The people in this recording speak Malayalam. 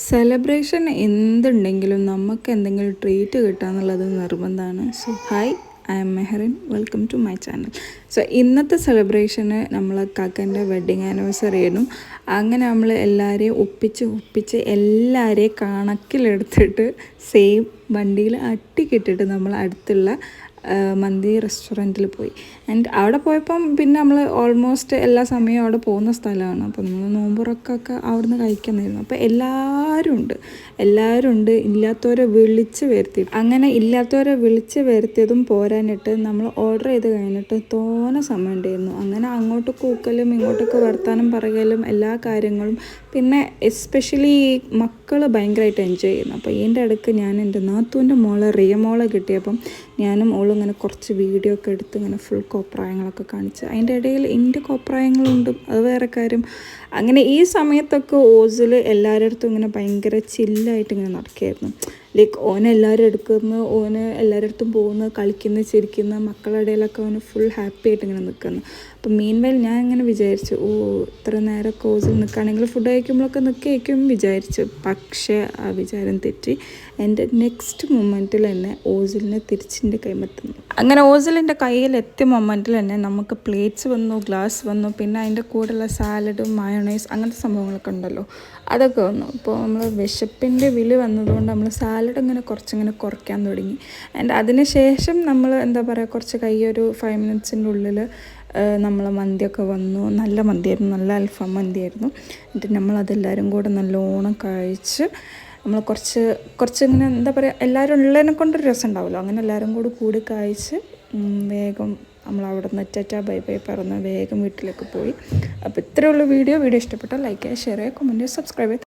സെലിബ്രേഷൻ എന്തുണ്ടെങ്കിലും നമുക്ക് എന്തെങ്കിലും ട്രീറ്റ് കിട്ടുക എന്നുള്ളത് നിർബന്ധമാണ്. So hi, I am Mehrin, welcome to my channel. So ഇന്നത്തെ സെലിബ്രേഷന് നമ്മൾ കാക്കൻ്റെ വെഡ്ഡിങ് ആനിവേഴ്സറി ആയിരുന്നു. അങ്ങനെ നമ്മൾ എല്ലാവരെയും ഒപ്പിച്ച് എല്ലാവരെയും കണക്കിലെടുത്തിട്ട് സെയിം വണ്ടിയിൽ അട്ടിക്കിട്ടിട്ട് നമ്മൾ അടുത്തുള്ള മന്തി റെസ്റ്റോറൻറ്റിൽ പോയി. ആൻഡ് അവിടെ പോയപ്പം പിന്നെ നമ്മൾ ഓൾമോസ്റ്റ് എല്ലാ സമയവും അവിടെ പോകുന്ന സ്ഥലമാണ്. അപ്പോൾ നമ്മൾ നോമ്പുറക്കൊക്കെ അവിടുന്ന് കഴിക്കുന്നായിരുന്നു. അപ്പോൾ എല്ലാവരും ഉണ്ട് ഇല്ലാത്തവരെ വിളിച്ച് വരുത്തി. അങ്ങനെ ഇല്ലാത്തവരെ വിളിച്ച് വരുത്തിയതും പോരാനിട്ട് നമ്മൾ ഓർഡർ ചെയ്ത് കഴിഞ്ഞിട്ട് തോനെ സമയം ഉണ്ടായിരുന്നു. അങ്ങനെ അങ്ങോട്ട് കൂക്കലും ഇങ്ങോട്ടൊക്കെ വർത്താനം പറയലും എല്ലാ കാര്യങ്ങളും. പിന്നെ എസ്പെഷ്യലി ഈ മക്കൾ ഭയങ്കരമായിട്ട് എൻജോയ് ചെയ്യുന്നു. അപ്പോൾ ഇതിൻ്റെ ഇടയ്ക്ക് ഞാൻ എൻ്റെ നാത്തൂൻ്റെ റിയ മോളെ കിട്ടിയപ്പം ഞാനും ഓളും ഇങ്ങനെ കുറച്ച് വീഡിയോ ഒക്കെ എടുത്ത് ഇങ്ങനെ ഫുൾ കോപ്രായങ്ങളൊക്കെ കാണിച്ച്, അതിൻ്റെ ഇടയിൽ എൻ്റെ കോപ്രായങ്ങളുണ്ട്, അത് വേറെ കാര്യം. അങ്ങനെ ഈ സമയത്തൊക്കെ ഓസിൽ എല്ലാവരുടെ അടുത്തും ഇങ്ങനെ ഭയങ്കര ചില്ലായിട്ട് ഇങ്ങനെ നടക്കുകയായിരുന്നു. ലൈക്ക് ഓന് എല്ലാവരും എടുക്കുന്നു, ഓന് എല്ലാവരുടെ അടുത്തും പോകുന്നു, കളിക്കുന്നു, ചിരിക്കുന്നു, മക്കളുടെ ഇടയിലൊക്കെ ഓന് ഫുൾ ഹാപ്പി ആയിട്ട് ഇങ്ങനെ നിൽക്കുന്നു. അപ്പം മീൻവെൽ ഞാൻ ഇങ്ങനെ വിചാരിച്ചു, ഇത്ര നേരം ഓസിൽ നിൽക്കുകയാണെങ്കിൽ ഫുഡ് കഴിക്കുമ്പോഴൊക്കെ നിൽക്കുകയായിരിക്കും വിചാരിച്ചു. പക്ഷേ ആ വിചാരം തെറ്റി. എൻ്റെ നെക്സ്റ്റ് മൊമെൻറ്റിൽ തന്നെ ഓസിലിനെ തിരിച്ചിൻ്റെ കൈമെത്തുന്നു. അങ്ങനെ ഓസിലിൻ്റെ കയ്യിലെത്തിയ മൊമെൻറ്റിൽ തന്നെ നമുക്ക് പ്ലേറ്റ്സ് വന്നു, ഗ്ലാസ് വന്നു, പിന്നെ അതിൻ്റെ കൂടെയുള്ള സാലഡും മയോണൈസ് അങ്ങനത്തെ സംഭവങ്ങളൊക്കെ ഉണ്ടല്ലോ, അതൊക്കെ വന്നു. ഇപ്പോൾ നമ്മൾ വിശപ്പിൻ്റെ വിളി വന്നതുകൊണ്ട് നമ്മൾ സാലഡ് ഇങ്ങനെ കുറച്ചിങ്ങനെ കുറയ്ക്കാൻ തുടങ്ങി. ആൻഡ് അതിന് ശേഷം നമ്മൾ എന്താ പറയുക, കുറച്ച് ഒരു 5 മിനിറ്റ്സിൻ്റെ ഉള്ളിൽ നമ്മൾ മന്തിയൊക്കെ വന്നു. നല്ല മന്തിയായിരുന്നു, നല്ല അൽഫാം മന്തിയായിരുന്നു. എന്നിട്ട് നമ്മളതെല്ലാവരും കൂടെ നല്ലോണം കഴിച്ച് നമ്മൾ കുറച്ചിങ്ങനെ എന്താ പറയുക, എല്ലാവരും ഉള്ളതിനെ കൊണ്ടൊരു രസം ഉണ്ടാവുമല്ലോ, അങ്ങനെ എല്ലാവരും കൂടി കഴിച്ച് വേഗം നമ്മൾ അവിടെ നിന്ന് ടാറ്റാ ബൈ ബൈ പറഞ്ഞ് വേഗം വീട്ടിലേക്ക് പോയി. അപ്പോൾ ഇത്രയുള്ള വീഡിയോ ഇഷ്ടപ്പെട്ടാൽ ലൈക്ക് ചെയ്യുക, ഷെയർ ചെയ്യുക, കമൻറ്റ് ചെയ്യുക, സബ്സ്ക്രൈബ് ചെയ്യുക.